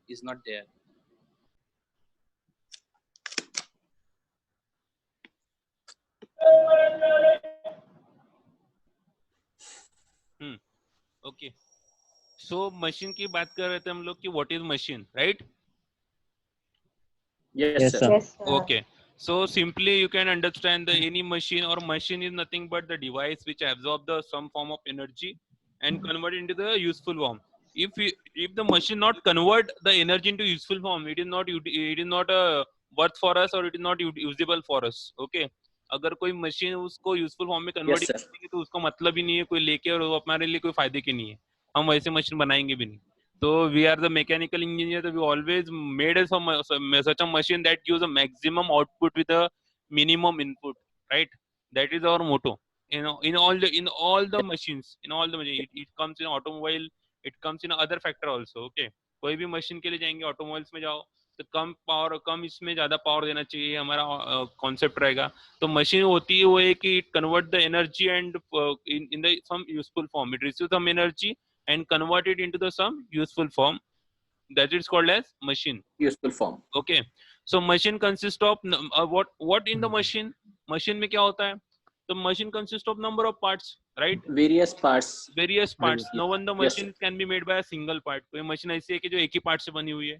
is not there. Okay, so machine की बात कर रहे थे हम लोग कि what is machine, right? Yes, sir. Yes, sir. Okay, so simply you can understand that any machine or machine is nothing but the device which absorb the some form of energy and convert it into the useful form. If the machine not convert the energy into useful form, it is not worth for us or it is not usable for us. Okay, अगर कोई machine उसको useful form में convert Yes, ही sir. करेगी तो उसका मतलब ही नहीं है कोई लेके, और वो हमारे लिए कोई फायदे की नहीं है, हम वैसे मशीन बनाएंगे भी नहीं. So we are the mechanical engineer. So we always made such a machine that gives a maximum output with a minimum input, right? That is our motto. You know, in all the machines, it comes in automobile. It comes in other factor also. Okay, कोई भी machine के लिए जाएंगे, automobiles में जाओ तो कम power, कम इसमें ज्यादा पावर देना चाहिए, हमारा कॉन्सेप्ट रहेगा. तो मशीन होती है वो है कि it convert the energy and in the some useful form, it receive some energy and convert it into the some useful form, that is called as machine. Useful form. Okay, so machine consists of what in the machine में क्या होता है? तो machine consists of number of parts, right? Various parts. Various parts. Yes. No one the Yes, machine sir. can be made by a single part. कोई machine ऐसी है कि जो एक ही part से बनी हुई है,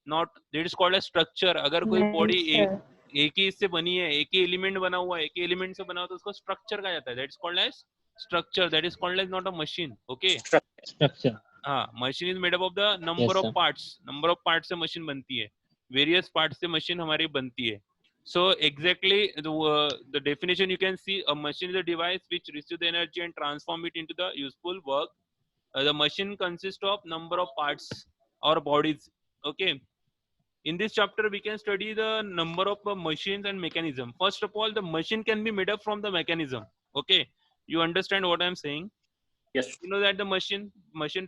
not, that is called as structure. अगर कोई body Yes, sir. एक ही इससे बनी है, एक ही एलिमेंट बना हुआ है, एक ही एलिमेंट से बना हुआ, तो उसको स्ट्रक्चर कहा जाता है. That is called as structure. That is called as not a machine. Okay, Structure. हाँ, machine is made up of the number Yes, of sir. parts. Number of parts से machine बनती है, various parts से machine हमारी बनती है. So exactly the definition you can see, a machine is a device which receives the energy and transform it into the useful work. The machine consists of number of parts or bodies. Okay, in this chapter we can study the number of machines and mechanism. First of all, the machine can be made up from the mechanism. Okay, you understand what I'm saying? Yes. You know that the machine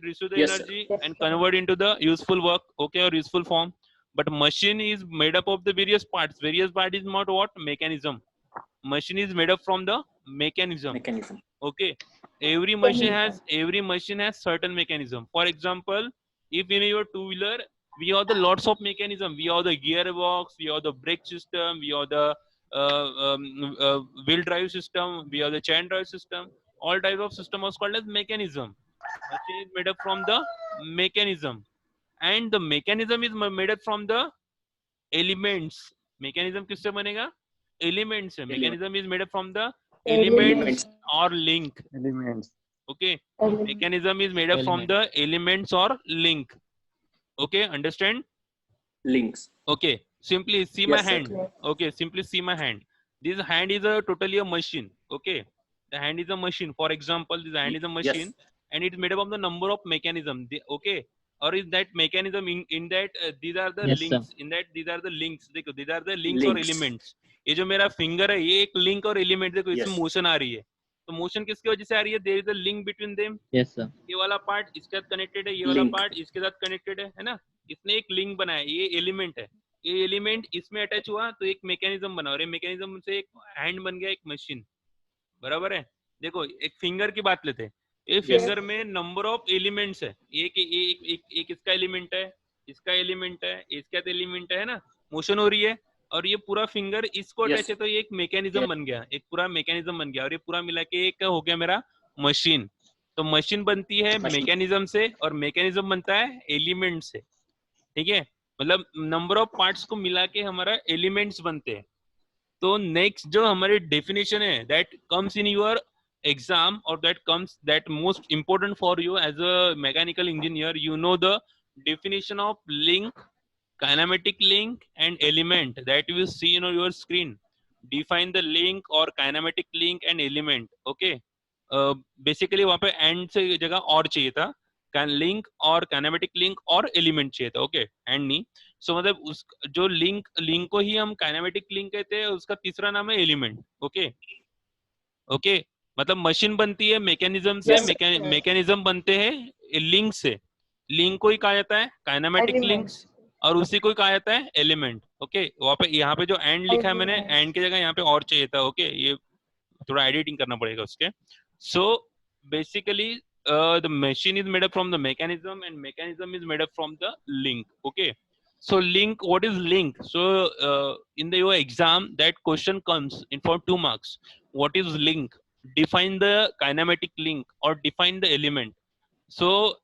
receive the Yes, sir. energy Yes, and sir. convert into the useful work, okay, or useful form. But machine is made up of the various parts. Various part is not what? Mechanism. Machine is made up from the mechanism. Mechanism. Okay, every machine has certain mechanism. For example, if in your two-wheeler we have the lots of mechanism, we have the gearbox, we have the brake system, we have the wheel drive system, we have the chain drive system. All types of system is called as mechanism. Machine is made up from the mechanism, and the mechanism is made up from the elements. Mechanism किससे बनेगा? Elements से. Mechanism is made up from the elements or link. Elements. Okay, Elements. mechanism is made up from the elements or link. Okay, understand? Links. Okay, simply see Yes, my sir. hand. Okay, simply see my hand. This hand is a totally a machine. Okay, the hand is a machine. For example, this hand is a machine, Yes. and it is made up of the number of mechanism. Okay, or is that mechanism in that these are the Yes, sir. links. In that these are the links. देखो, these are the links or Links. elements. ये जो मेरा finger है, ये एक link और element. देखो, इसमें Yes. motion आ रही है. तो motion किसकी वजह से आ रही है? There is a link between them. Yes, sir. ये वाला पार्ट इसके साथ कनेक्टेड है, ये वाला Link. पार्ट इसके साथ कनेक्टेड है ना? इसने एक लिंक बनाया, ये एलिमेंट है. ये एलिमेंट इसमें अटैच हुआ तो एक मैकेनिज्म बना, और ये मैकेनिज्म से एक हैंड बन गया, एक मशीन. बराबर है? देखो, एक फिंगर की बात लेते हैं. ये फिंगर में नंबर ऑफ एलिमेंट्स है. एक इसका एलिमेंट है, इसका एलिमेंट है, इसका एलिमेंट है ना, मोशन हो रही है, और ये पूरा फिंगर इसको Yes. अटैच है, तो ये एक मैकेनिज्म बन गया, एक पूरा मैकेनिज्म बन गया, और ये पूरा मिला के एक हो गया मेरा मशीन. तो मशीन बनती है Machine. मैकेनिज्म से, और मैकेनिज्म बनता है एलिमेंट से. ठीक है, मतलब नंबर ऑफ पार्ट्स को मिला के हमारा एलिमेंट्स बनते हैं. तो नेक्स्ट जो हमारी डेफिनेशन है, that comes in your exam, और that most important for you as a mechanical engineer. You know the definition of link, kinematic link and element that you see in your screen. Define the link or kinematic link and element. Okay, basically वहां पे and से जगह और चाहिए था, link और kinematic link और element चाहिए था. ओके, एंड नहीं. सो मतलब उस जो लिंक को ही हम काइनेमेटिक लिंक कहते हैं, उसका तीसरा नाम है एलिमेंट. ओके, ओके, मतलब मशीन बनती है मैकेनिज्म से, Yes, मैकेनिज्म बनते हैं लिंक से. लिंक को ही कहा जाता है काइनेमेटिक लिंक्स, और उसी को ही कहा जाता है एलिमेंट. ओके, वहां पे यहाँ पे जो एंड लिखा है मैंने, एंड की जगह यहाँ पे और चाहिए था. ओके, ये थोड़ा एडिटिंग करना पड़ेगा उसके. So basically the machine is made up from the mechanism, and mechanism is made up from the link. Okay, so link, what is link? So in the your exam, that question comes in for 2 marks. What is link? Define the kinematic link or define the element. So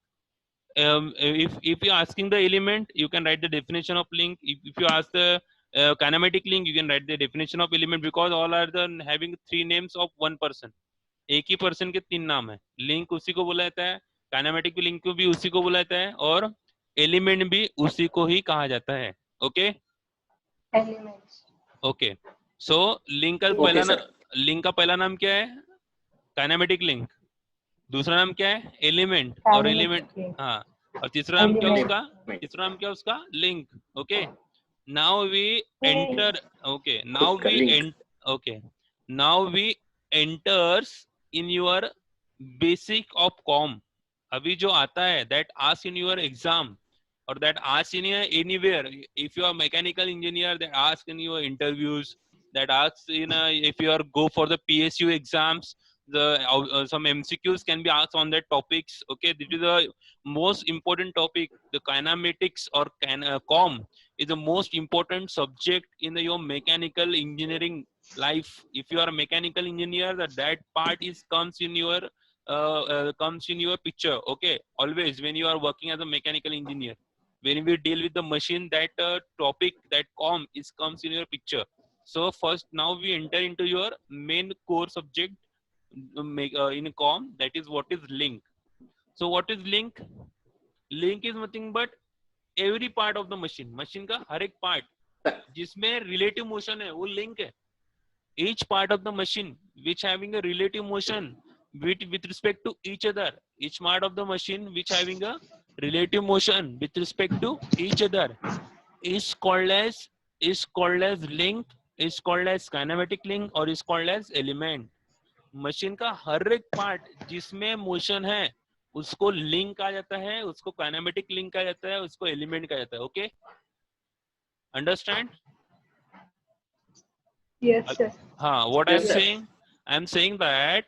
if you're asking the element, you can write the definition of link. If you ask the kinematic link, you can write the definition of element, because all are the having 3 names of one person. एक ही person के 3 नाम है. Link उसी को बोला जाता है, kinematic link को भी उसी को बोला जाता है, और एलिमेंट भी उसी को ही कहा जाता है. Okay Elements. Okay. So link का Okay, sir. लिंक का पहला नाम क्या है? Kinematic link. दूसरा नाम क्या है? एलिमेंट. और एलिमेंट, Kinematic link. हाँ, और तीसरा नाम क्या Element. उसका? तीसरा नाम क्या उसका? Link. Okay, now we enter. Okay, now उसका we link. Okay, now we enters in your basic of com. अभी जो आता है that ask in your exam, or that asks in anywhere. If you are mechanical engineer, that ask in your interviews, that asks in if you are go for the PSU exams, the some MCQs can be asked on that topics. Okay, this is the most important topic. The kinematics or com is the most important subject in your mechanical engineering life. If you are a mechanical engineer, that part is comes in your picture. Okay, always when you are working as a mechanical engineer, when we deal with the machine, that topic, that com is comes in your picture. So first, now we enter into your main core subject in com, that is what is link. So what is link? Link is nothing but every part of the machine. machine का हर एक part जिसमें relative motion है, वो link है. Each part of the machine which having a relative motion with respect to each other, each part of the machine which having a relative motion with respect to each other is called as link, is called as kinematic link, or is called as element. Machine का हर एक part जिसमें motion है उसको link कहा जाता है, उसको kinematic link कहा जाता है, उसको एलिमेंट कहा जाता है. Okay, understand? Yes, sir. What Yes, I'm sir. saying, I'm saying that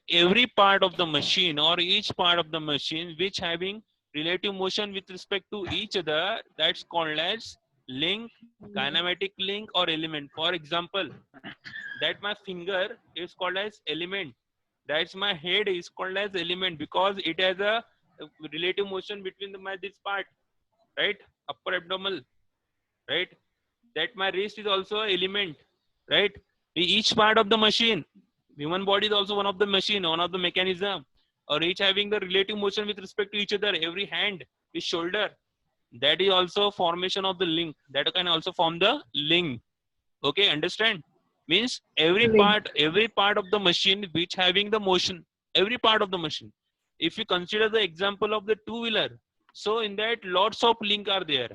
every part of the machine or each part of the machine which having relative motion with respect to each other, that's called as link, kinematic link, or element. For example, that my finger is called as element, that's my head is called as element, because it has a relative motion between this part, right? Upper abdominal, right? That my wrist is also an element, right? Each part of the machine, human body is also one of the machine, one of the mechanism, or each having the relative motion with respect to each other. Every hand is shoulder, that is also formation of the link, that can also form the link. Okay, understand? Means every Link. part of the machine which having the motion, every part of the machine. If you consider the example of the two-wheeler, so in that lots of link are there.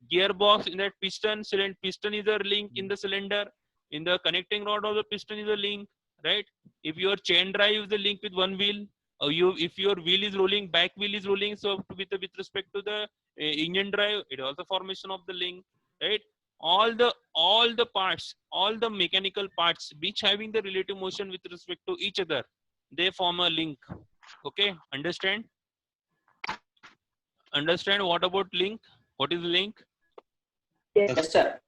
Gearbox, in that piston is a link in the cylinder, in the connecting rod of the piston is a link, right? If your chain drive is the link with one wheel, or if your wheel is rolling, back wheel is rolling, so with respect to the engine drive, it is also formation of the link, right? All the parts, all the mechanical parts which having the relative motion with respect to each other, they form a link. Okay, understand? Understand what about link? What is link? Yes, sir.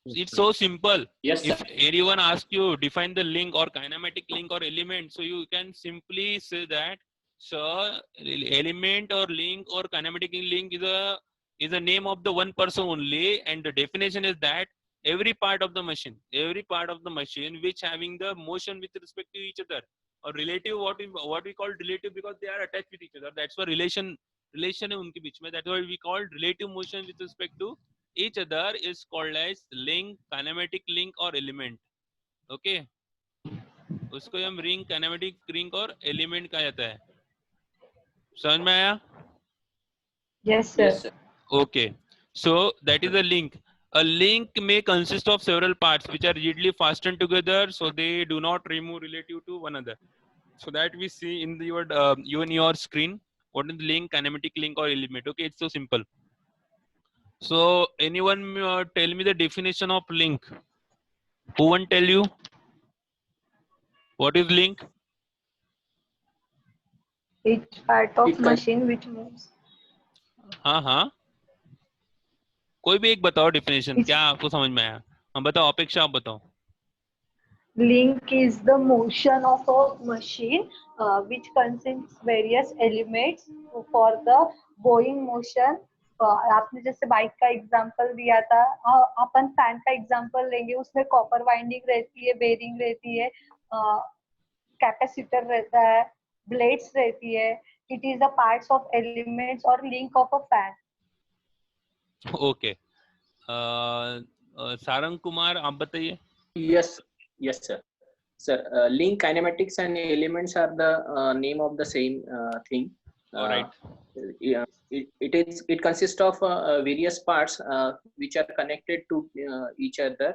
It's so simple. Yes, sir. If anyone asks you define the link or kinematic link or element, so you can simply say that, so element or link or kinematic link is a name of the one person only, and the definition is that every part of the machine which having the motion with respect to each other, or relative, what we call relative, because they are attached with each other, that's why relation है उनके बीच में, that's why we call relative motion with respect to each other is called as link, kinematic link or element. Okay, उसको हम ring, kinematic link और element कहा जाता है. समझ में आया? Yes, sir. Yes, sir. Okay, so that is a link. A link may consist of several parts which are rigidly fastened together, so they do not remove relative to one another. So that we see in your screen. What is the link, kinematic link or element? Okay, it's so simple. So anyone tell me the definition of link? Who won't tell you? What is link? Each part of It con- machine which moves. हाँ हाँ, कोई भी एक बताओ definition, Each क्या आपको समझ में आया? हाँ बताओ, अपेक्षा आप बताओ. link is the motion of a machine which consists various elements for the going motion. आपने जैसे बाइक का एग्जांपल दिया था, अपन फैन का एग्जांपल लेंगे, उसमें कॉपर वाइंडिंग रहती है, बेरिंग रहती है, कैपेसिटर रहता है, ब्लेड्स रहती है. It is the parts of elements और link of a fan. Okay, Sarang Kumar आप बताइए. yes, yes, sir. Sir, link kinematics and elements are the name of the same thing. All right. Yeah, it consists of various parts which are connected to each other.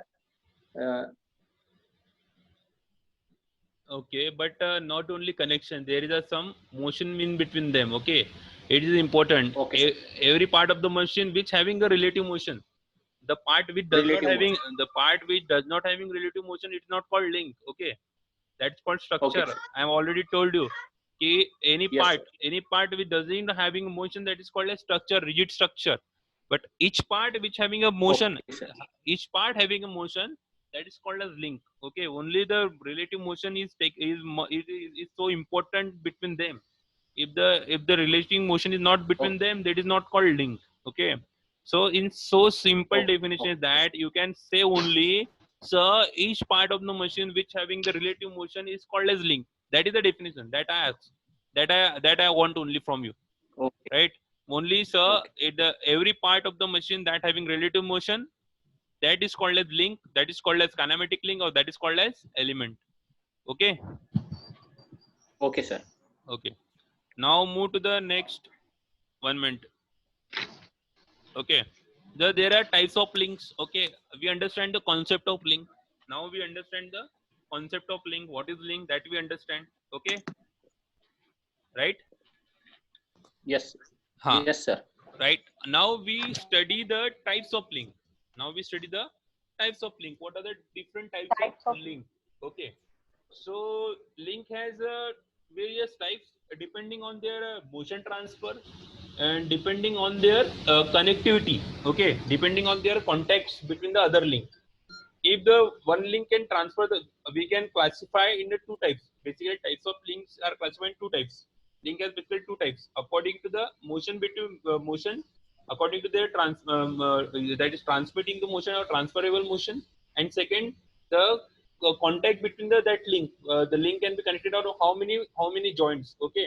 Uh, Okay, but not only connection, there is some motion in between them. Okay, it is important. Okay. Every part of the machine which having a relative motion. The part which does Relative not having the part which does not having relative motion, it's not called link. Okay, that's called structure. Okay. I have already told you. कि any Yes, part which doesn't having motion, that is called a structure, rigid structure. But each part which having a motion, okay, sir. each part having a motion, that is called as link. Okay, only the relative motion is so important between them. If the relative motion is not between them, that is not called link. Okay, so in so simple Okay. definition is that you can say only, so each part of the machine which having the relative motion is called as link. That is the definition that I ask, that I want only from you, Okay. right? Only, sir, Okay. every part of the machine that having relative motion, that is called as link, that is called as kinematic link, or that is called as element. Okay. Okay, sir. Okay. Now move to the next 1 minute. Okay. There are types of links. Okay. We understand the concept of link. Now we understand the concept of link. What is link? That we understand. Okay. Right? Yes. Huh. Yes, sir. Right. Now we study the types of link. Now we study the types of link. What are the different types of link? Okay. So link has various types depending on their motion transfer and depending on their connectivity. Okay, depending on their contacts between the other link. If the one link can transfer, we can classify into two types. Basically, types of links are classified in two types. Link has basically two types according to the motion between motion, according to their that is transmitting the motion or transferable motion, and second, the contact between that link. The link can be connected out of how many joints. Okay,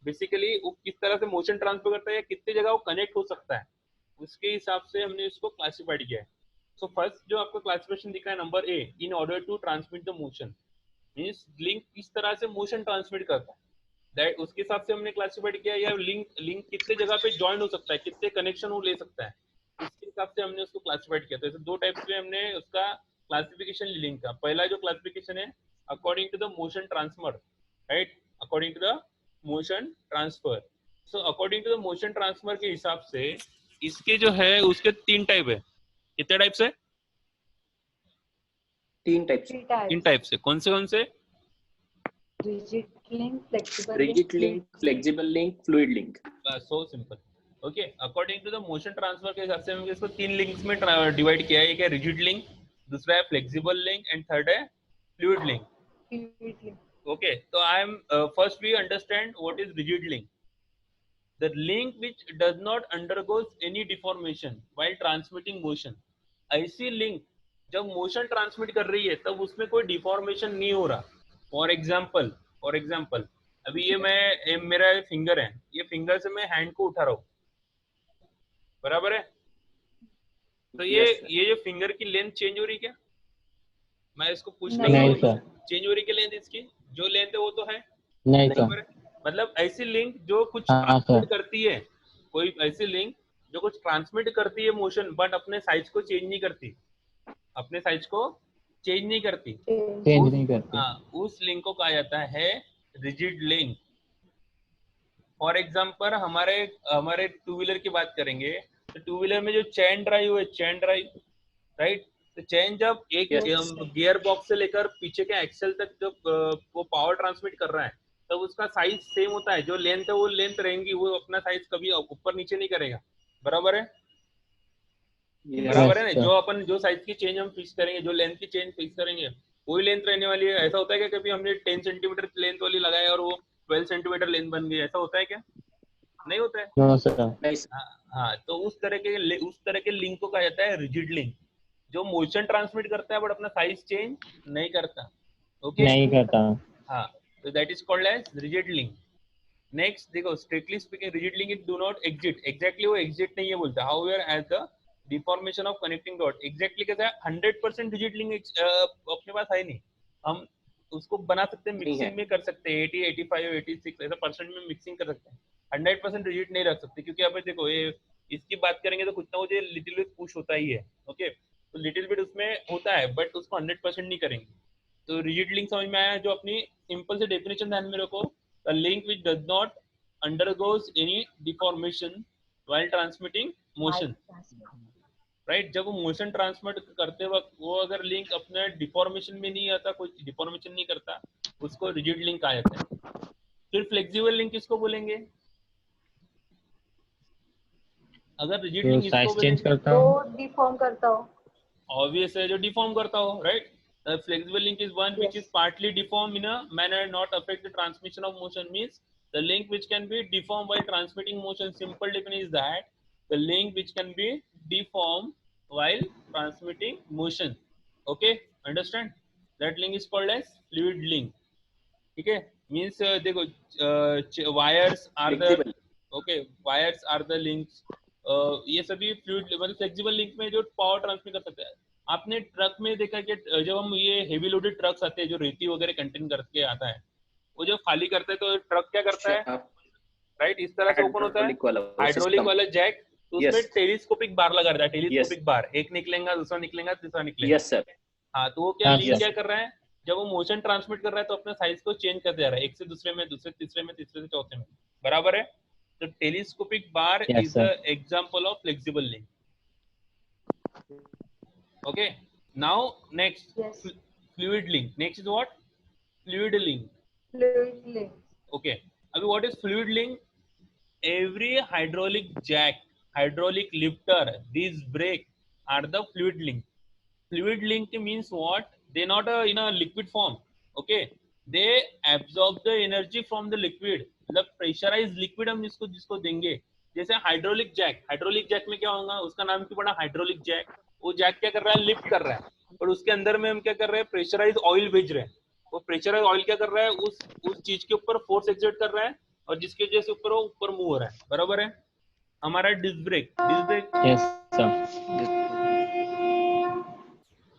basically वो किस तरह से motion transfer करता है या कितनी जगह वो कनेक्ट हो सकता है, उसके हिसाब से हमने इसको क्लासिफाइड किया है. सो फर्स्ट जो आपको क्लासिफिकेशन दिख रहा है number A, in order to transmit the motion, means link किस तरह से मोशन ट्रांसमिट करता है, दैट उसके हिसाब से हमने क्लासिफाइड किया. या लिंक कितने जगह पे ज्वाइन हो सकता है, कितने कनेक्शन वो ले सकता है, इसके हिसाब से हमने उसको क्लासिफाइड किया. तो ऐसे दो टाइप्स में हमने उसका क्लासिफिकेशन लिंक का. पहला जो क्लासिफिकेशन है according to the motion transfer, right, according to the motion transfer. So according to the motion transfer के हिसाब से इसके जो है उसके तीन टाइप है. कितने टाइप्स है? तीन टाइप्स. तीन टाइप्स है. कौन से? Rigid link, flexible Rigid link, flexible link, fluid link. So simple. Okay, according to the motion transfer के हिसाब से हमने इसको तीन लिंक्स में डिवाइड किया है. एक है रिजिड लिंक, दूसरा है फ्लेक्सिबल लिंक एंड थर्ड है fluid link. Okay, so I am first we understand what is rigid link. The link which does not undergoes any deformation while transmitting motion. ऐसी link जब motion transmit कर रही है तब उसमें कोई deformation नहीं हो रहा. फॉर एग्जाम्पल अभी ये मेरा फिंगर है, ये फिंगर से मैं हैंड को उठा रहा हूँ, बराबर है. तो ये जो फिंगर की लेंथ चेंज हो रही क्या? मैं इसको पूछने नहीं सर, चेंज हो रही क्या लेंथ? इसकी जो लेंथ है वो तो है नहीं सर. मतलब ऐसी लिंक जो कुछ हाँ, ट्रांसमिट करती है, कोई ऐसी लिंक जो कुछ ट्रांसमिट करती है मोशन, बट अपने साइज को चेंज नहीं करती, चेंज नहीं करती. हाँ, उस लिंक को कहा जाता है रिजिड लिंक. फॉर एग्जाम्पल हमारे टू व्हीलर की बात करेंगे तो टू व्हीलर में जो चेन ड्राइव, राइट, तो चेन जब एक गियर बॉक्स से लेकर पीछे के एक्सेल तक जब वो पावर ट्रांसमिट कर रहा है तब उसका साइज सेम होता है, जो लेंथ है वो लेंथ रहेंगी, वो अपना साइज कभी ऊपर नीचे नहीं करेगा, बराबर है? बराबर है ना? sir. जो अपन जो साइज की चेंज हम फिक्स करेंगे, जो लेंथ की चेंज फिक्स करेंगे, वही लेंथ रहने वाली है। ऐसा होता है क्या कभी हमने 10 सेंटीमीटर लेंथ वाली लगाया और वो 12 सेंटीमीटर लेंथ बन गई, ऐसा होता है क्या? नहीं होता है। No, sir. नहीं sir. हाँ, तो उस तरह के लिंक को कहा जाता है रिजिड लिंक, जो मोशन ट्रांसमिट करता है बट अपना साइज चेंज नहीं करता। ओके, नहीं करता। हाँ, तो that is called as rigid link. Next देखो, strictly speaking rigid link it do not exit, exactly वो एग्जिट नहीं है बोलता, however as the deformation of connecting dot, exactly कैसा है, 100% रिजिड लिंक अपने पास है नहीं, हम उसको बना सकते हैं, नहीं है। मिक्सिंग में कर सकते हैं, 80, 85, 86 ऐसा परसेंट में मिक्सिंग कर सकते हैं, 100% रिजिड नहीं रख सकते, क्योंकि अब देखो ये इसकी बात करेंगे तो कुछ ना कुछ लिटिल बिट पुश होता ही है। ओके, तो लिटिल बिट उसमें होता है बट उसको 100% नहीं करेंगे। तो रिजिड लिंक समझ में आया, जो अपनी सिंपल से डेफिनेशन ध्यान में रखो, a link which does not undergoes any deformation while transmitting motion, right? जब वो मोशन ट्रांसमिट करते वक्त वो अगर लिंक अपने डिफॉर्मेशन में नहीं आता, कोई डिफॉर्मेशन नहीं करता, उसको रिजिड लिंक कहा जाता है। फिर फ्लेक्सिबल लिंक किसको बोलेंगे? अगर रिजिड जो लिंक साइज किसको चेंज बोलेंगे? करता हूँ। तो डिफॉर्म करता हो। ऑब्वियस है, जो डिफॉर्म करता हो, right? Flexible link is one which Yes. is partly deformed in a manner not affect the transmission of motion, means the link which can be deformed while transmitting motion. Simple definition is that the link which can be deformed while transmitting motion. Okay, understand? That link is called as fluid link. ठीक है, means देखो wires are the Flexible. okay, wires are the links. ये सभी fluid मतलब flexible link में जो power transmit कर सकते हैं। आपने ट्रक में देखा कि जब हम ये हेवी लोडेड ट्रक्स आते हैं जो रेती वगैरह कंटेन करके आता है, वो जो खाली करता है तो ट्रक क्या करता है, राइट? इस तरह से ओपन होता है, हाइड्रोलिक वाला हाइड्रोलिक वाला जैक, तो उसमें Yes. टेलीस्कोपिक बार लगा रहता है, टेलीस्कोपिक Yes. बार, एक निकलेगा दूसरा निकलेगा तीसरा निकलेगा। Yes sir. हाँ, तो वो क्या हाँ, लिंक sir. क्या कर रहा है, जब वो मोशन ट्रांसमिट कर रहा है तो अपने साइज को चेंज करते जा रहा है, एक से दूसरे में, दूसरे तीसरे में, तीसरे से चौथे में, बराबर है? तो telescopic bar Yes, is sir. The example of flexible link. Okay, now next Yes. Fluid link. Next is what? Fluid link. Fluid link. Okay, अभी what is fluid link? Every hydraulic jack, hydraulic lifter, these brake are the fluid link. Fluid link means what? They not in a liquid form. Okay, they absorb the energy from the liquid. मतलब pressurized liquid हम जिसको देंगे, जैसे hydraulic Jack में क्या होगा, उसका नाम क्यों पड़ा हाइड्रोलिक जैक? वो जैक क्या कर रहा है, लिफ्ट कर रहा है, और उसके अंदर में हम क्या कर रहे हैं, प्रेशराइज ऑयल भेज रहे हैं। वो प्रेशराइज ऑयल क्या कर रहा है, उस चीज के ऊपर फोर्स एक्सर्ट कर रहा है, और जिसके वजह से ऊपर वो ऊपर मूव हो रहा है, बराबर है? हमारा डिस्क ब्रेक Yes, sir.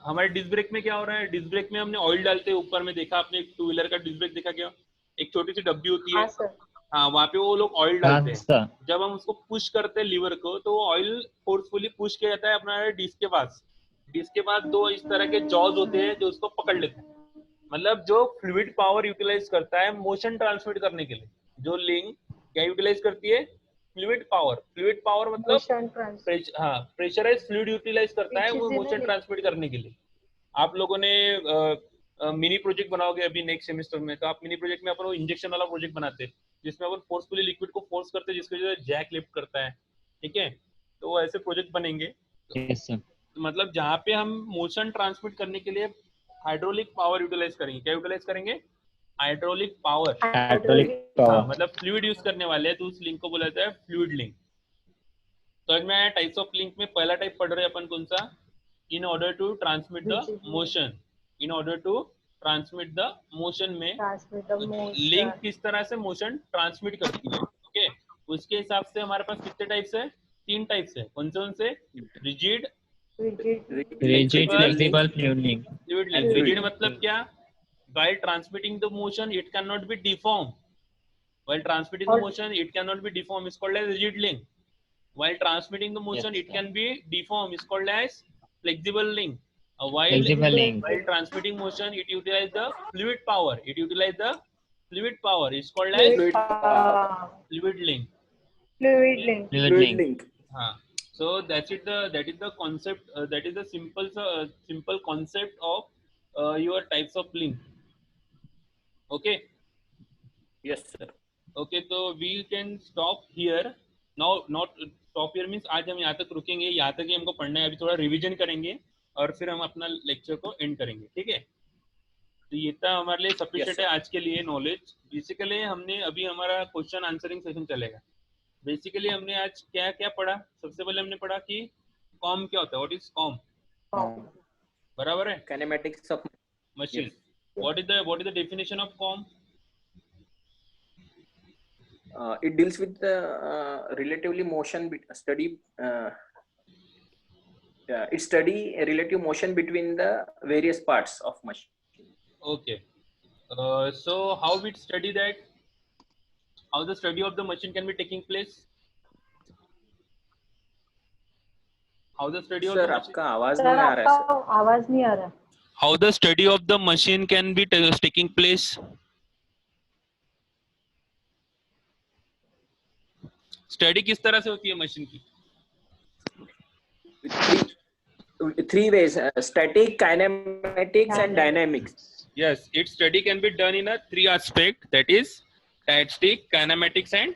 हमारे डिस्क ब्रेक में क्या हो रहा है, डिस्क ब्रेक में हमने ऑयल डालते हैं ऊपर में, देखा आपने टू व्हीलर का डिस्क ब्रेक देखा क्या, एक छोटी सी डब्बी होती है, हाँ सर। हाँ, वहां पे वो लोग ऑयल हाँ, डालते हैं। sir. जब हम उसको पुश करते हैं लीवर को, तो वो ऑयल फोर्सफुली पुश किया जाता है अपना डिस्क के पास। डिस्क के पास दो इस तरह के जॉज होते हैं जो उसको पकड़ लेते हैं। मतलब जो फ्लूइड पावर यूटिलाइज करता है मोशन ट्रांसमिट करने के लिए, जो लिंक क्या यूटिलाइज करती है, फ्लूइड पावर मतलब Motion transfer. हाँ, प्रेशराइज फ्लूइड यूटिलाइज करता है Which वो is in motion a transmit करने के लिए। आप लोगों ने मिनी प्रोजेक्ट बनाओगे अभी नेक्स्ट सेमेस्टर में, तो आप मिनी प्रोजेक्ट में अपन वो इंजेक्शन वाला प्रोजेक्ट बनाते हैं, जिसमें अपन फोर्सफुली लिक्विड को फोर्स करते हैं, जिसकी वजह से जैक लिफ्ट करता है, ठीक है? तो वो ऐसे प्रोजेक्ट बनेंगे। Yes, sir. तो मतलब जहाँ पे हम मोशन ट्रांसमिट करने के लिए हाइड्रोलिक पावर यूटिलाइज करेंगे, क्या यूटिलाइज करेंगे, हाइड्रोलिक पावर। Hydraulic हाँ, power. मतलब फ्लूइड यूज करने वाले हैं, तो उस लिंक को बोला जाता है फ्लूइड लिंक। तो आज मैं टाइप्स ऑफ लिंक में पहला टाइप पढ़ रहे हैं अपन, कौन सा? In order to transmit the Rigid link. Motion, in order to transmit the motion में transmit the motion. लिंक किस तरह से मोशन ट्रांसमिट करती है। ओके, उसके हिसाब से हमारे पास कितने टाइप्स है, 3 टाइप्स है। कौन से? Rigid, Rigid, flexible, fluid link. Fluid link. Rigid मतलब क्या? while transmitting the motion it cannot be deformed, while transmitting the motion it cannot be deformed, is called as rigid link. While transmitting the motion Yes, it can be deformed, is called as flexible link. While Flexible link. transmitting motion it utilize the fluid power, is called as Fluid fluid link. fluid link. Fluid link. हाँ, so that is the concept, that is the simple concept of your types of link. Okay, Yes, sir. Okay, तो we can stop here. Now, not stop here means आज हम यहाँ तक रुकेंगे, यहाँ तक ही हमको पढ़ना है. अभी थोड़ा रिवीजन करेंगे और फिर हम अपना लेक्चर को एंड करेंगे. ठीक है? तो ये तो हमारे लिए सफिशिएंट sir. है आज के लिए नॉलेज. बेसिकली हमने अभी हमारा क्वेश्चन आंसरिंग सेशन चलेगा. बेसिकली हमने आज क्या क्या पढ़ा. सबसे पहले हमने पढ़ा कि कॉम क्या होता है. What is com? बराबर है. Kinematics of machine. Yes. What is the definition of COM? It deals with the relatively motion study. It study a relative motion between the various parts of machine. Okay. So how we study that? How the study of the machine can be taking place? How the study of Sir, the machine? आपका आवाज sir नहीं आ रहा है आपका sir. आवाज नहीं आ रहा. How the study of the machine can be taking place? Study किस तरह से होती है मशीन की? Three ways: static, kinematics, and dynamics. Yes, its study can be done in a three aspect, that is static, kinematics, and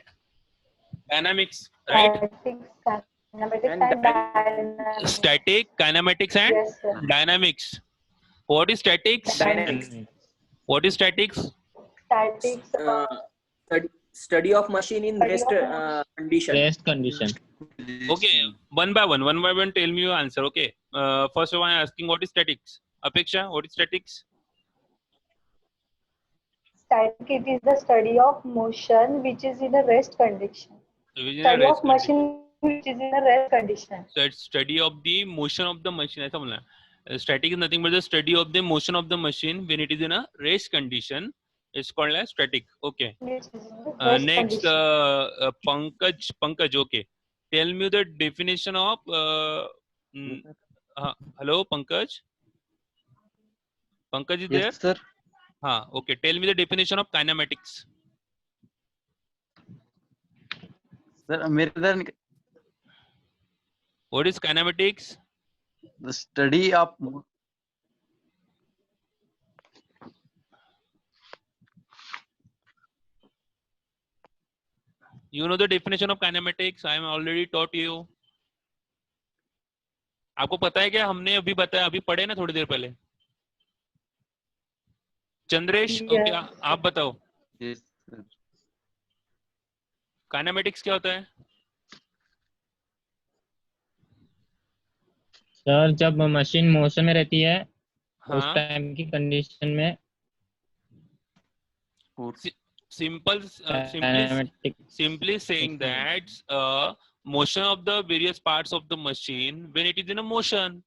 dynamics, right? Statics, kinematics, And and dynamics. Static, kinematics, and Yes, sir. dynamics. What is statics? Dynamics. What is statics? Statics. Study of machine in rest condition. Rest condition. Okay, one by one, tell me your answer. Okay, first of all, I am asking what is statics. Apeksha, what is statics? Static, it is the study of motion which is in a rest condition. Within a Study rest of machine which is in a rest condition. So it's study of the motion of the machine. ऐसा बोलना है. Static is nothing but the study of the motion of the machine when it is in a rest condition. It's called as static. Okay. Which is in the rest Next, condition. Pankaj. Okay. Tell me the definition of. Hello, Pankaj. Pankaj is there? Yes, sir. Okay. Tell me the definition of kinematics. Sir, मेरे What is kinematics? the study of You know the definition of kinematics. I am already taught you. आपको पता है क्या? हमने अभी बताया, अभी पढ़े ना थोड़ी देर पहले. चंद्रेश, Yes. okay, आप बताओ. yes, sir. काइनेमेटिक्स क्या होता है? सर जब मशीन मोशन में रहती है उस हाँ, टाइम की कंडीशन में simply saying that motion of the various parts of the machine when it is in a motion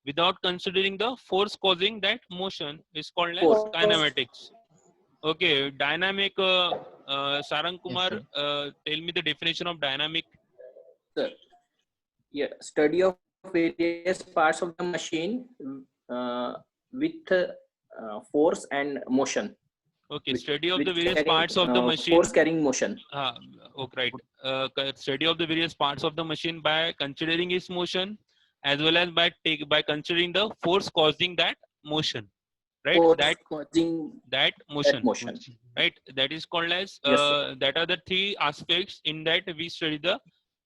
without considering the force causing that motion is called as Force. kinematics. Okay, dynamic. Sarang Kumar, Yes, tell me the definition of dynamic. Sir. Yeah, study of various parts of the machine with force and motion. Okay, Which- study of the which various carrying, parts of the machine. Force carrying motion. Okay, right. Study of the various parts of the machine by considering its motion as well as by considering the force causing that motion, right? Force That causing motion, that motion. right? That is called as Yes, sir. that are the three aspects in that we study the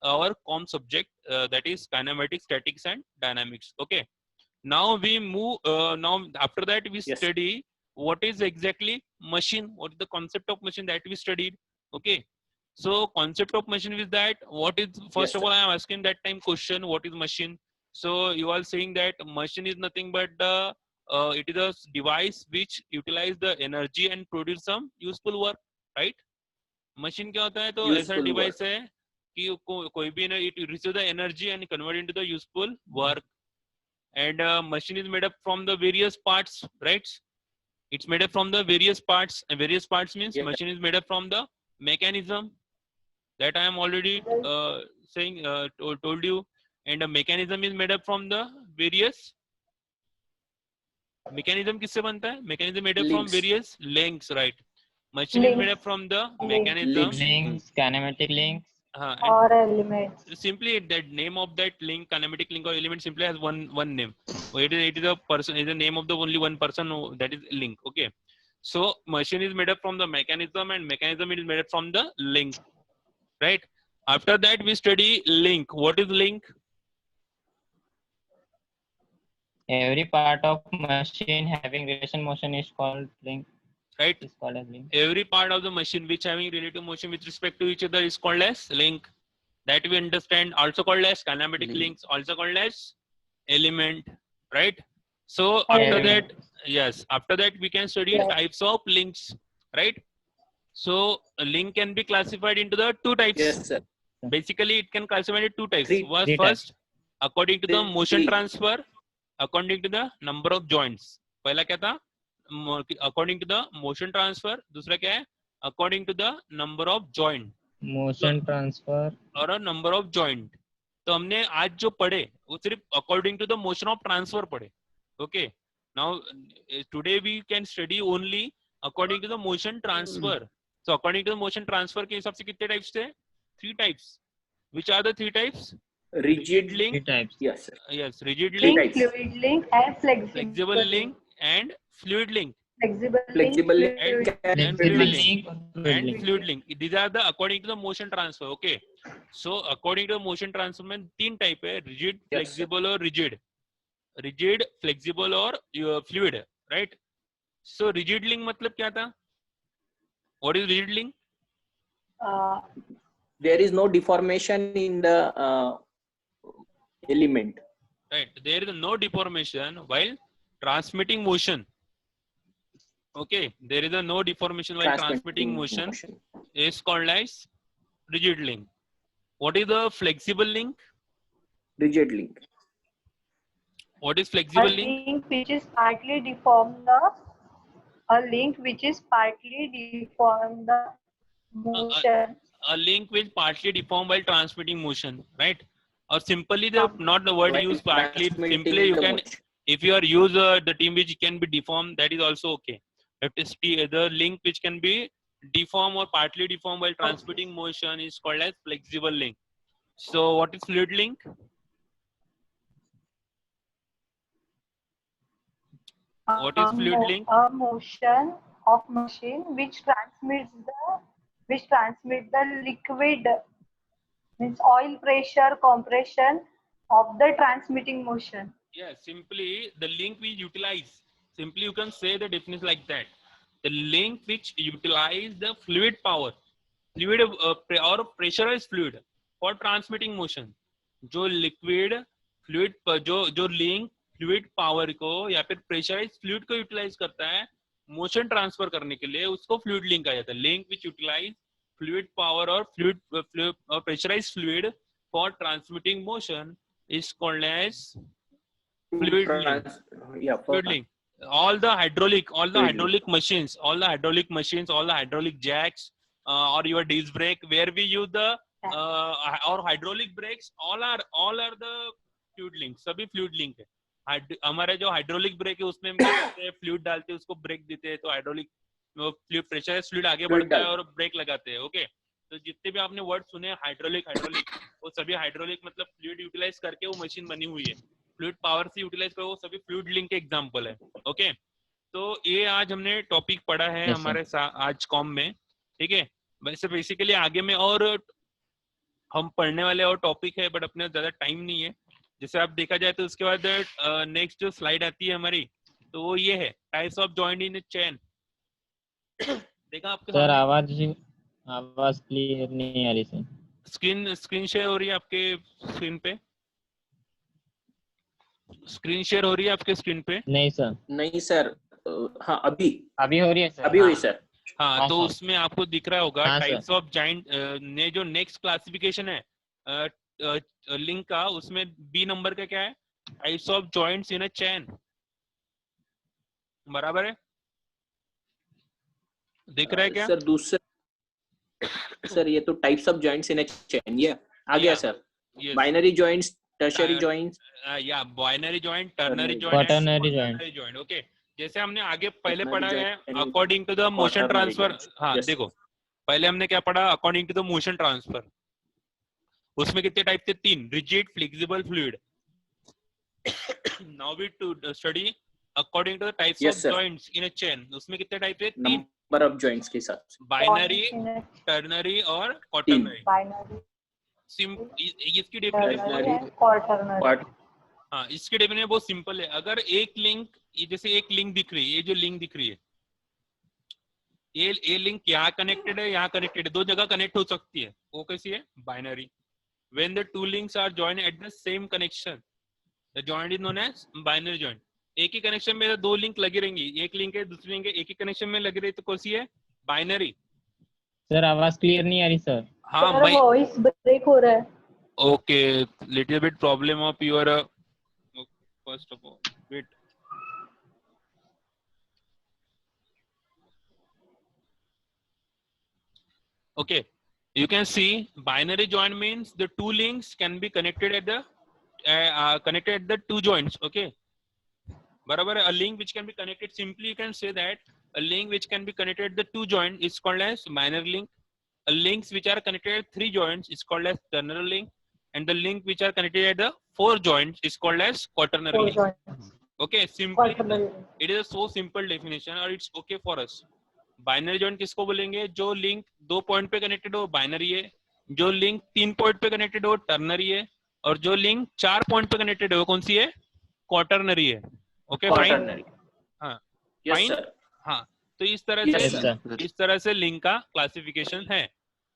our COM subject, that is kinematics, statics, and dynamics. Okay. Now we move. Now after that we Yes. study what is exactly machine. What is the concept of machine that we studied? Okay. So concept of machine is that what is first Yes, of sir. all I am asking that time question what is machine. So you are saying that machine is nothing but the it is a device which utilize the energy and produce some useful work, right? Machine क्या होता है? तो ऐसा Useful device है कि कोई भी it receive the energy and convert into the useful work. And machine is made up from the various parts, right? It's made up from the various parts, and various parts means Yes. machine is made up from the mechanism that I am already saying told you, and a mechanism is made up from the various. Mechanism किससे बनता है? Mechanism made up from Links. various links, right? Machine is made Links. up from the Links. mechanism. links, kinematic links. And Or elements. simply that name of that link, kinematic link or element simply has one name. It is a person. It is the name of the only one person that is link. Okay. So machine is made up from the mechanism and mechanism is made up from the link, right? After that we study link. What is link? Every part of machine having relation motion is called link. Right? Is called as link. Every part of the machine which having relative motion with respect to each other is called as link. That we understand, also called as kinematic Link. links, also called as element, right? So after Element. that, yes, after that we can study Yes. types of links, right? So a link can be classified into the two types. Yes, sir. Basically it can classify into two types. Three types. First, according to the motion Three. transfer, according to the number of joints. पहला क्या था? According to the motion transfer. दूसरा क्या है? According to the number of joint Motion transfer. और a number of joint. तो हमने आज जो पढ़े वो सिर्फ according to the motion of transfer पढ़े. Okay. Now today we can study only according to the motion transfer. So according to the motion transfer के हिसाब से कितने types थे? 3 types. Which are the 3 types? Rigid link. 3 types. Yes, sir. Yes, rigid Three link, Link, types. fluid link, and flexible link, and fluid link. Flexible link, link fluid and fluid fluid link. link. And fluid link. These are the according to the motion transfer. Okay. So according to the motion transfer में 3 type है, rigid, Yes, flexible और rigid. Rigid, flexible और fluid, right? So rigid link मतलब क्या था? What is rigid link? There is no deformation in the element. Right. There is no deformation while transmitting motion. Okay. There is a no deformation while transmitting motion is called as rigid link. What is the flexible link? Rigid link. What is a flexible link? link which is partly deform the a link which is partly deform the motion. A link which partly deformed while transmitting motion, right? Or simply the not the word While used partly. transmitting Simply you the can, motion. if you are use the team which can be deformed, that is also okay. But the link which can be deformed or partly deformed while transmitting motion is called as flexible link. So what is fluid link? What is fluid link? A motion of machine which transmits the liquid, means oil pressure compression of the transmitting motion. Yeah, simply the link we utilize. Simply you can say the definition like that. The link which utilize the fluid power, fluid or pressurized fluid for transmitting motion. जो liquid fluid जो link fluid power को या फिर pressurized fluid को utilize करता है motion transfer करने के लिए, उसको fluid link कहा जाता है. Link which utilize fluid power or fluid or pressurized fluid for transmitting motion is called as fluid link. Yeah, Fluid link. All the hydraulic Fluid machines, all the hydraulic jacks, or your disc brake, where we use the or hydraulic brakes, all are the fluid link. सभी fluid link है. हमारे जो hydraulic brake है उसमें हम क्या करते हैं, fluid डालते हैं, उसको brake देते हैं, तो hydraulic fluid pressure fluid आगे बढ़ता है और brake लगाते हैं. ओके, तो जितने भी आपने वर्ड सुने हाइड्रोलिक वो सभी हाइड्रोलिक मतलब फ्लूइड यूटिलाइज करके वो मशीन बनी हुई है. फ्लूइड पावर से यूटिलाइज कर वो सभी फ्लूइड लिंक के एग्जांपल है. ओके, तो ये आज हमने टॉपिक पढ़ा है Yes, हमारे आज कॉम में. ठीक है, वैसे बेसिकली आगे में और हम पढ़ने वाले और टॉपिक है, बट अपने ज्यादा टाइम नहीं है. जैसे आप देखा जाए तो उसके बाद नेक्स्ट जो स्लाइड आती है हमारी, तो वो ये है types of joint in chain. देखा आपके सर आवाज क्लियर नहीं आ रही सर. स्क्रीन शेयर हो रही है आपके स्क्रीन पे? स्क्रीन शेयर हो रही है आपके स्क्रीन पे? नहीं सर. हाँ अभी हो रही है सर. अभी हुई सर. हाँ, तो हाँ, उसमें आपको दिख रहा होगा हाँ, टाइप्स ऑफ जॉइंट ने जो नेक्स्ट क्लासिफिकेशन है लिंक का, उसमें बी नंबर का क्या है, types of joints in a chain. बराबर है, दिख रहा है क्या सर? दूसरा सर ये तो types of joints in a chain, ये आ गया sir. Binary joints, tertiary joints, या binary joint, ternary Quaternary joint. Okay, जैसे हमने आगे पहले Quaternary पढ़ा है joint, according to the motion quaternary transfer. joints. हाँ Yes. देखो, पहले हमने क्या पढ़ा, according to the motion transfer. उसमें कितने टाइप थे? 3, rigid, flexible, fluid. Now we to study according to the types Yes, of sir. Joints in a chain, उसमें कितने टाइप है? 3, नंबर ऑफ जॉइंट्स के हिसाब से। बाइनरी, in a टर्नरी और क्वाटरनरी। binary, इसकी definition ternary Ternary, and quaternary. Quad, हाँ, इसकी डेफिनेशन बहुत सिंपल है। अगर एक लिंक, ये जैसे एक लिंक दिख रही है, ये जो लिंक दिख रही है, ये लिंक यहाँ कनेक्टेड है, यहाँ कनेक्टेड है, दो जगह कनेक्ट हो सकती है, वो कैसी है? Binary. When the two links are joined at the same connection, the joint is known as binary joint. एक ही कनेक्शन में दो लिंक लगी रहेंगी, एक लिंक है दूसरी लिंक है, एक ही कनेक्शन में लगी रही तो कौन सी है? बाइनरी। सर आवाज क्लियर नहीं आ रही सर। हाँ Sir, भाई, voice break हो रहा है. Okay, little bit problem of your first of all wait. Okay, you can see binary joint means the two links can be connected at the two joints. Okay, barabar. A link which can be connected, simply you can say that a link which can be connected at the two joints is called as binary link. A links which are connected at three joints is called as ternary link, and the link which are connected at the four joints is called as quaternary Four link. joints. Okay, simply Quaternary. it is a so simple definition, or it's okay for us. Binary joint किसको बोलेंगे? जो link दो point पे connected हो binary है, जो link 3 point पे connected हो टर्नरी है, और जो लिंक 4 पॉइंट पे कनेक्टेड हो कौन सी है? क्वाटरनरी है। Okay fine. quaternary. हाँ Yes, फाइन। sir. हाँ, तो इस तरह Yes, से sir. इस तरह से लिंक का क्लासिफिकेशन है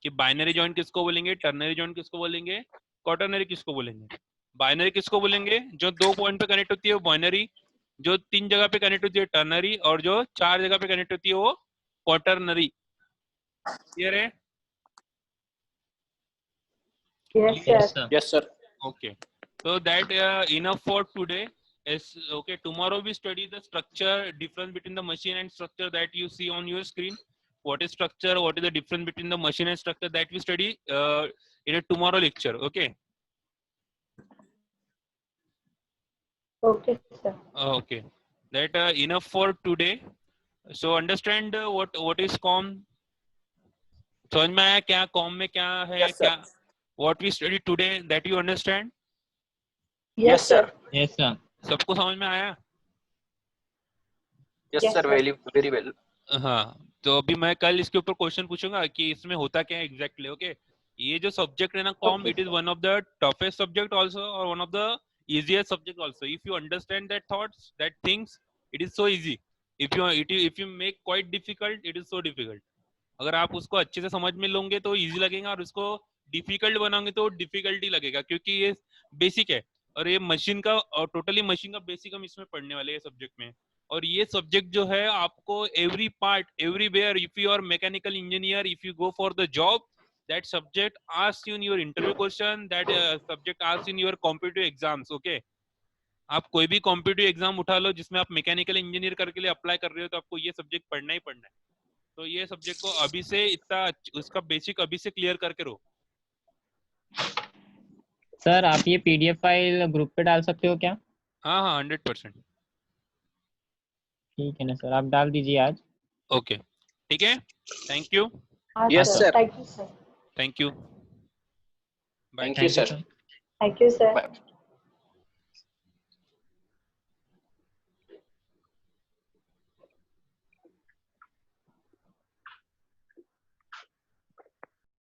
कि बाइनरी जॉइंट किसको बोलेंगे, टर्नरी जॉइंट किसको बोलेंगे, क्वाटरनरी किसको बोलेंगे। बाइनरी किसको बोलेंगे? जो दो पॉइंट पे कनेक्ट होती है वो बाइनरी, जो 3 जगह पे कनेक्ट होती है टर्नरी, और जो 4 जगह पे कनेक्ट होती है वो क्वाटरनरी। क्लियर है? Yes, sir. Yes sir. Yes, sir. Okay, so that enough for today. Is okay. Tomorrow we study the structure, difference between the machine and structure that you see on your screen. What is structure? What is the difference between the machine and structure? That we study in a tomorrow lecture. Okay. Okay, sir. Okay. That enough for today. So understand what is COM. समझ में आया क्या COM में क्या है? Yes, sir. क्या what we study today, that you understand? Yes, sir. Yes sir. सबको समझ में आया? Yes, Yes, sir. sir. Very well. हाँ, तो अभी मैं कल इसके ऊपर क्वेश्चन पूछूंगा कि इसमें होता क्या है एग्जैक्टली। ओके, ये जो सब्जेक्ट है ना com, Okay, it is one of the toughest subject also और one of the easiest subject also. If you understand that thoughts, that things, it is so easy. If you make quite difficult, it is so difficult. अगर आप उसको अच्छे से समझ में लोगे तो इजी लगेगा, और उसको डिफिकल्ट बनाओगे तो डिफिकल्टी लगेगा, क्योंकि ये बेसिक है और ये मशीन का, और टोटली मशीन का बेसिक हम इसमें पढ़ने वाले हैं सब्जेक्ट में। और ये सब्जेक्ट जो है आपको every part everywhere, if you are mechanical engineer, if you go for the job, that subject asks you in your interview question, that subject asks in your competitive exams. Okay, आप कोई भी competitive exam उठा लो जिसमें आप mechanical engineer करके लिए apply कर रहे हो, तो आपको ये सब्जेक्ट पढ़ना ही पढ़ना है। तो ये सब्जेक्ट को अभी से इतना उसका बेसिक अभी से क्लियर करके रहो। सर आप ये पीडीएफ फाइल ग्रुप पे डाल सकते हो क्या? हाँ हाँ 100%। ठीक है ना सर, आप डाल दीजिए आज। ओके ठीक है, thank you. Yes, sir. sir. Thank you, sir. Thank you. Thank you, sir. Thank you, sir. Bye.